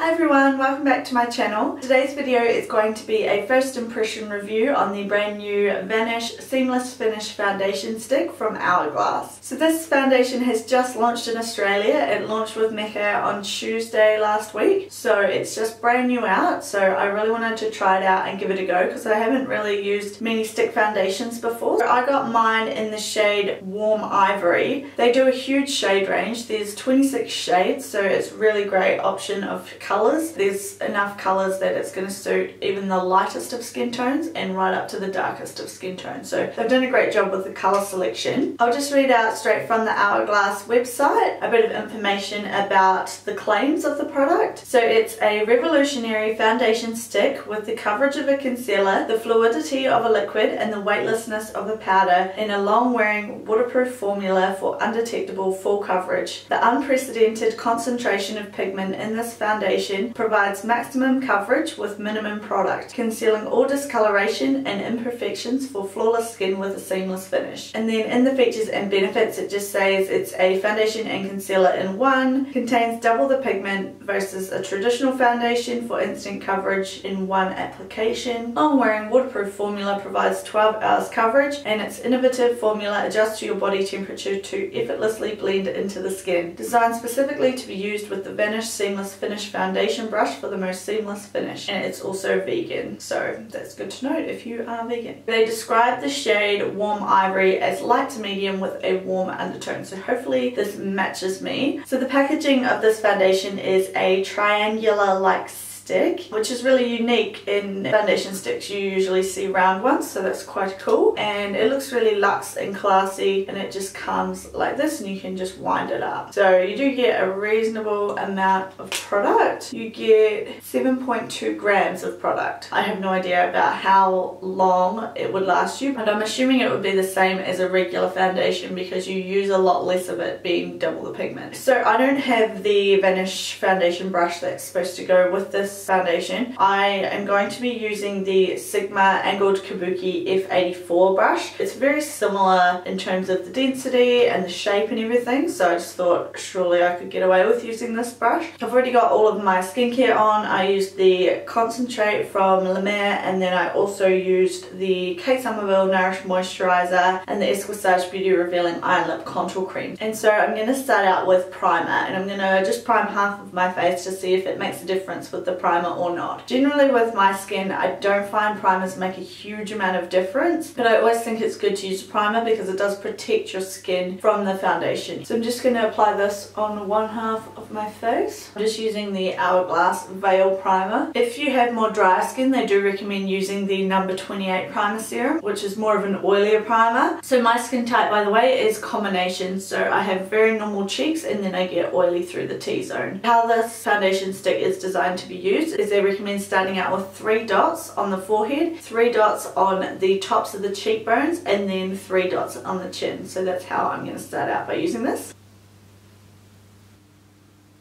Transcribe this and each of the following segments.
Hi everyone, welcome back to my channel. Today's video is going to be a first impression review on the brand new Vanish Seamless Finish Foundation Stick from Hourglass. So this foundation has just launched in Australia. It launched with Mecca on Tuesday last week. So it's just brand new out. So I really wanted to try it out and give it a go because I haven't really used many stick foundations before. So I got mine in the shade Warm Ivory. They do a huge shade range. There's 26 shades, so it's really great option of colours. There's enough colours that it's going to suit even the lightest of skin tones and right up to the darkest of skin tones. So they've done a great job with the colour selection. I'll just read out straight from the Hourglass website a bit of information about the claims of the product. So it's a revolutionary foundation stick with the coverage of a concealer, the fluidity of a liquid and the weightlessness of a powder in a long-wearing waterproof formula for undetectable full coverage. The unprecedented concentration of pigment in this foundation provides maximum coverage with minimum product, concealing all discoloration and imperfections for flawless skin with a seamless finish. And then in the features and benefits it just says it's a foundation and concealer in one, contains double the pigment versus a traditional foundation for instant coverage in one application. Long-wearing waterproof formula provides 12 hours coverage, and its innovative formula adjusts to your body temperature to effortlessly blend into the skin. Designed specifically to be used with the Vanish Seamless Finish Foundation brush for the most seamless finish, and it's also vegan, so that's good to note if you are vegan. They describe the shade Warm Ivory as light to medium with a warm undertone, so hopefully this matches me. So the packaging of this foundation is a triangular like stick, which is really unique in foundation sticks. You usually see round ones, so that's quite cool, and it looks really luxe and classy, and it just comes like this and you can just wind it up. So you do get a reasonable amount of product. You get 7.2 grams of product. I have no idea about how long it would last you, but I'm assuming it would be the same as a regular foundation because you use a lot less of it, being double the pigment. So I don't have the Vanish foundation brush that's supposed to go with this foundation. I am going to be using the Sigma Angled Kabuki F84 brush. It's very similar in terms of the density and the shape and everything, so I just thought surely I could get away with using this brush. I've already got all of my skincare on. I used the Concentrate from Mer, and then I also used the Somerville Nourish Moisturiser and the Exquisage Beauty Revealing Eye and Lip Contour Cream. And so I'm going to start out with primer, and I'm going to just prime half of my face to see if it makes a difference with the primer or not. Generally with my skin I don't find primers make a huge amount of difference, but I always think it's good to use a primer because it does protect your skin from the foundation. So I'm just going to apply this on one half of my face. I'm just using the Hourglass Veil Primer. If you have more dry skin, they do recommend using the number 28 primer serum, which is more of an oilier primer. So my skin type, by the way, is combination, so I have very normal cheeks and then I get oily through the T-zone. How this foundation stick is designed to be used is they recommend starting out with 3 dots on the forehead, 3 dots on the tops of the cheekbones, and then 3 dots on the chin. So that's how I'm going to start out by using this.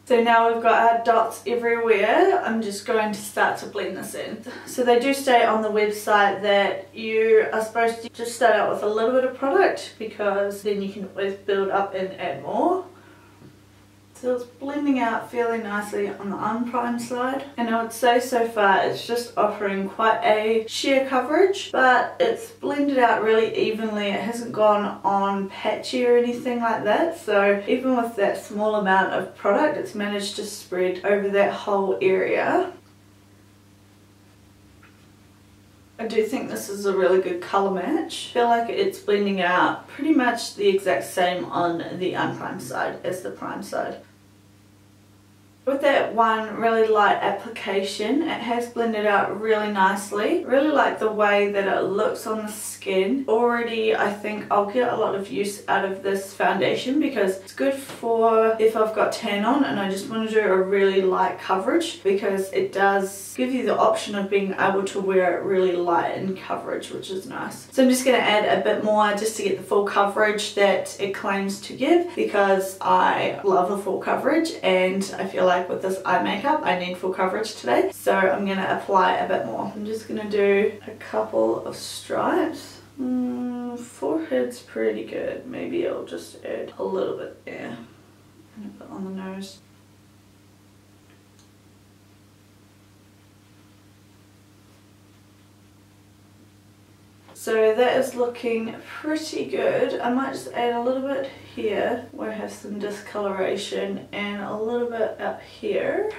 So now we've got our dots everywhere. I'm just going to start to blend this in. So they do state on the website that you are supposed to just start out with a little bit of product because then you can always build up and add more. So it's blending out fairly nicely on the unprimed side, and I would say so far it's just offering quite a sheer coverage, but it's blended out really evenly. It hasn't gone on patchy or anything like that, so even with that small amount of product it's managed to spread over that whole area. I do think this is a really good colour match. I feel like it's blending out pretty much the exact same on the unprimed side as the primed side. With that one really light application, it has blended out really nicely. Really like the way that it looks on the skin. Already I think I'll get a lot of use out of this foundation because it's good for if I've got tan on and I just want to do a really light coverage, because it does give you the option of being able to wear it really light in coverage, which is nice. So I'm just going to add a bit more just to get the full coverage that it claims to give, because I love the full coverage and I feel like with this eye makeup I need full coverage today, so I'm going to apply a bit more. I'm just going to do a couple of stripes. Forehead's pretty good. Maybe I'll just add a little bit there and a bit on the nose. So that is looking pretty good. I might just add a little bit here where I have some discoloration and a little bit up here.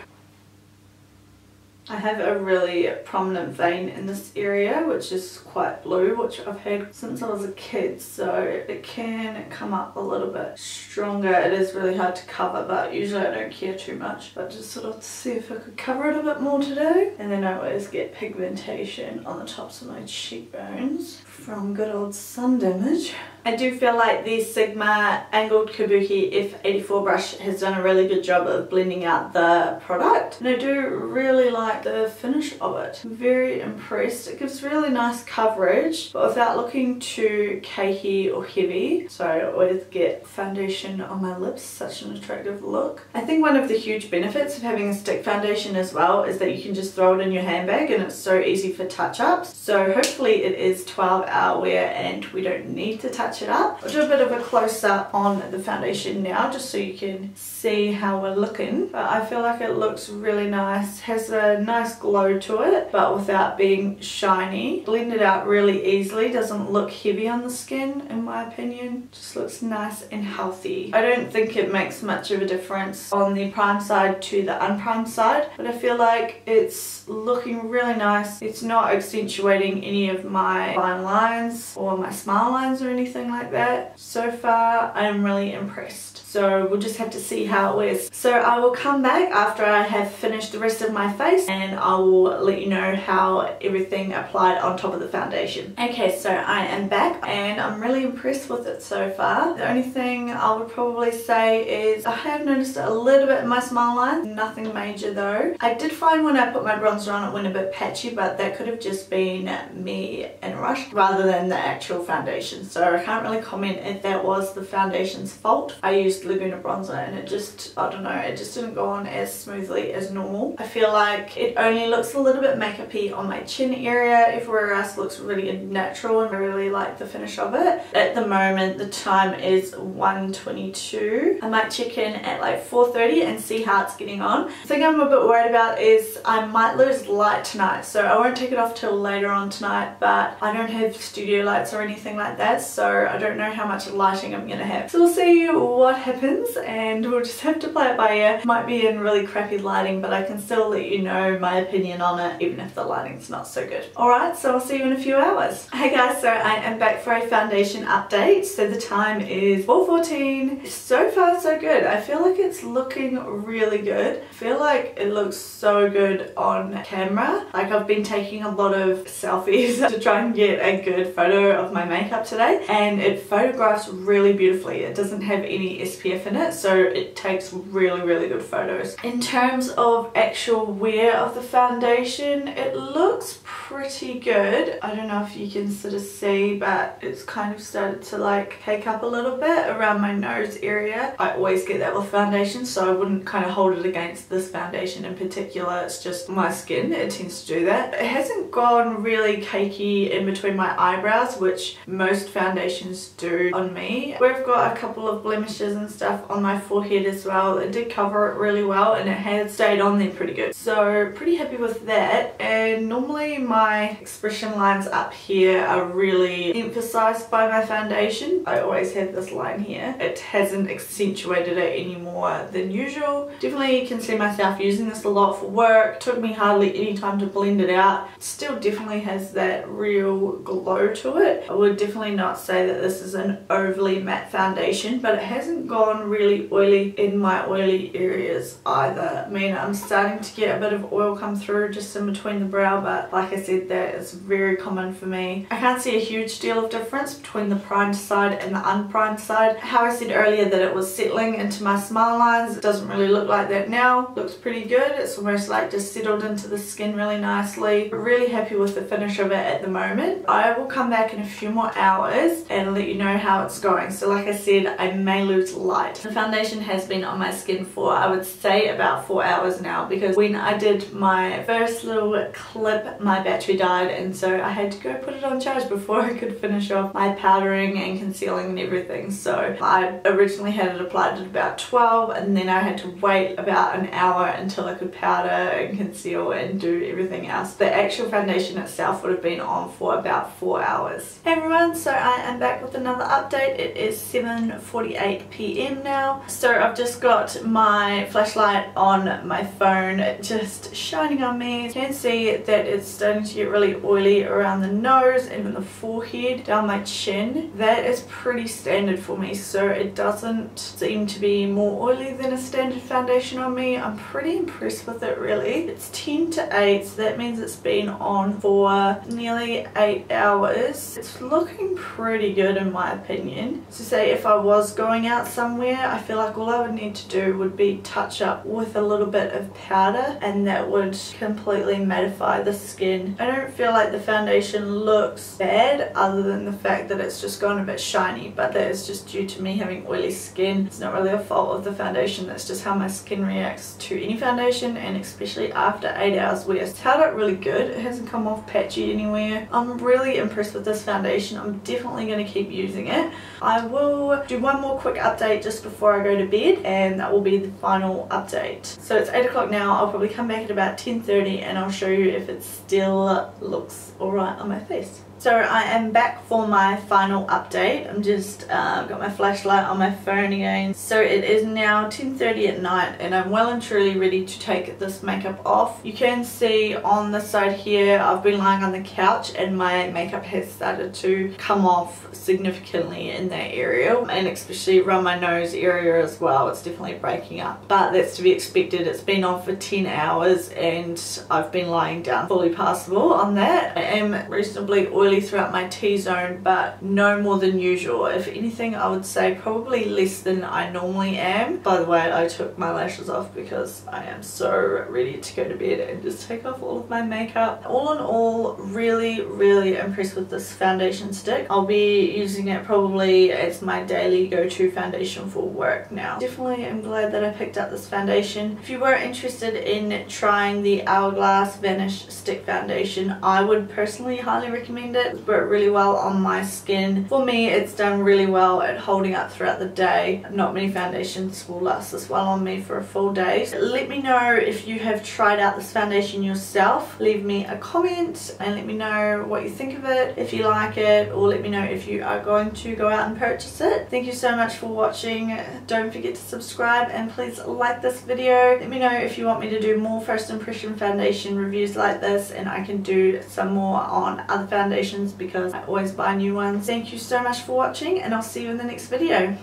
I have a really prominent vein in this area which is quite blue, which I've had since I was a kid, so it can come up a little bit stronger. It is really hard to cover, but usually I don't care too much, but just sort of to see if I could cover it a bit more today. And then I always get pigmentation on the tops of my cheekbones from good old sun damage. I do feel like the Sigma Angled Kabuki F84 brush has done a really good job of blending out the product, and I do really like the finish of it. I'm very impressed. It gives really nice coverage but without looking too cakey or heavy, so I always get foundation on my lips, such an attractive look. I think one of the huge benefits of having a stick foundation as well is that you can just throw it in your handbag and it's so easy for touch-ups. So hopefully it is 12-hour wear and we don't need to touch it up. I'll do a bit of a close-up on the foundation now just so you can see how we're looking, but I feel like it looks really nice. Has a nice glow to it but without being shiny. Blended out really easily, doesn't look heavy on the skin in my opinion, just looks nice and healthy. I don't think it makes much of a difference on the prime side to the unprimed side, but I feel like it's looking really nice. It's not accentuating any of my fine lines or my smile lines or anything like that. So far I'm really impressed. So we'll just have to see how it wears. So I will come back after I have finished the rest of my face and I will let you know how everything applied on top of the foundation. Okay, so I am back and I'm really impressed with it so far. The only thing I would probably say is I have noticed a little bit in my smile line. Nothing major though. I did find when I put my bronzer on it went a bit patchy, but that could have just been me in a rush rather than the actual foundation. So I can't really comment if that was the foundation's fault. I used Laguna bronzer and it just, I don't know, it just didn't go on as smoothly as normal. I feel like it only looks a little bit makeup-y on my chin area. Everywhere else looks really natural and I really like the finish of it. At the moment the time is 1:22. I might check in at like 4:30 and see how it's getting on. The thing I'm a bit worried about is I might lose light tonight, so I won't take it off till later on tonight, but I don't have studio lights or anything like that, so I don't know how much lighting I'm gonna have. So we'll see what happens and we'll just have to play it by ear. Might be in really crappy lighting, but I can still let you know my opinion on it even if the lighting's not so good. Alright, so I'll see you in a few hours. Hey guys, so I am back for a foundation update. So the time is 4:14. So far so good. I feel like it's looking really good. I feel like it looks so good on camera. Like I've been taking a lot of selfies to try and get a good photo of my makeup today and it photographs really beautifully. It doesn't have any SPF in it, so it takes really good photos. In terms of actual wear of the foundation, it looks pretty good. I don't know if you can sort of see, but it's kind of started to like cake up a little bit around my nose area. I always get that with foundation, so I wouldn't kind of hold it against this foundation in particular. It's just my skin, it tends to do that. It hasn't gone really cakey in between my eyebrows, which most foundations do on me. We've got a couple of blemishes and stuff on my forehead as well. It did cover it really well and it has stayed on there pretty good. So pretty happy with that. And normally my expression lines up here are really emphasized by my foundation. I always have this line here. It hasn't accentuated it any more than usual. Definitely can see myself using this a lot for work. Took me hardly any time to blend it out. Still definitely has that real glow to it. I would definitely not say that this is an overly matte foundation, but it hasn't gone really oily in my oily areas either. I mean, I'm starting to get a bit of oil come through just in between the brow, but like I said, that is very common for me. I can't see a huge deal of difference between the primed side and the unprimed side. How I said earlier that it was settling into my smile lines, it doesn't really look like that now. Looks pretty good. It's almost like just settled into the skin really nicely. Really happy with the finish of it at the moment. I will come back in a few more hours and let you know how it's going. So like I said, I may lose light. The foundation has been on my skin for, I would say, about 4 hours now, because when I did my first little clip, my battery died, and so I had to go put it on charge before I could finish off my powdering and concealing and everything. So I originally had it applied at about 12, and then I had to wait about an hour until I could powder and conceal and do everything else. The actual foundation itself would have been on for about 4 hours. Hey everyone, so I am back with another update. It is 7:48 p.m. now. So I've just got my flashlight on my phone just shining on me. You can see that it's starting to get really oily around the nose, even the forehead, down my chin. That is pretty standard for me, so it doesn't seem to be more oily than a standard foundation on me. I'm pretty impressed with it really. It's 10 to 8, so that means it's been on for nearly 8 hours. It's looking pretty good in my opinion. So say if I was going out somewhere, I feel like all I would need to do would be touch up with a little bit of powder, and that would completely mattify the skin. I don't feel like the foundation looks bad other than the fact that it's just gone a bit shiny, but that is just due to me having oily skin. It's not really a fault of the foundation, that's just how my skin reacts to any foundation, and especially after 8 hours wear. It's held up really good. It hasn't come off patchy anywhere. I'm really impressed with this foundation. I'm definitely going to keep using it. I will do one more quick update just before I go to bed, and that will be the final update. So it's 8 o'clock now. I'll probably come back at about 10:30 and I'll show you if it still looks alright on my face. So I am back for my final update. I'm just got my flashlight on my phone again. So it is now 10:30 at night, and I'm well and truly ready to take this makeup off. You can see on the side here I've been lying on the couch and my makeup has started to come off significantly in that area, and especially around my nose area as well. It's definitely breaking up, but that's to be expected. It's been on for 10 hours and I've been lying down fully passable on that. I am reasonably oily throughout my T-zone, but no more than usual. If anything, I would say probably less than I normally am. By the way, I took my lashes off because I am so ready to go to bed and just take off all of my makeup. All in all, really impressed with this foundation stick. I'll be using it probably as my daily go-to foundation for work now. Definitely am glad that I picked up this foundation. If you were interested in trying the Hourglass Vanish stick foundation, I would personally highly recommend it. It's worked really well on my skin. For me, it's done really well at holding up throughout the day. Not many foundations will last this well on me for a full day. So let me know if you have tried out this foundation yourself. Leave me a comment and let me know what you think of it, if you like it, or let me know if you are going to go out and purchase it. Thank you so much for watching. Don't forget to subscribe and please like this video. Let me know if you want me to do more first impression foundation reviews like this, and I can do some more on other foundations because I always buy new ones. Thank you so much for watching, and I'll see you in the next video.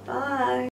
Bye.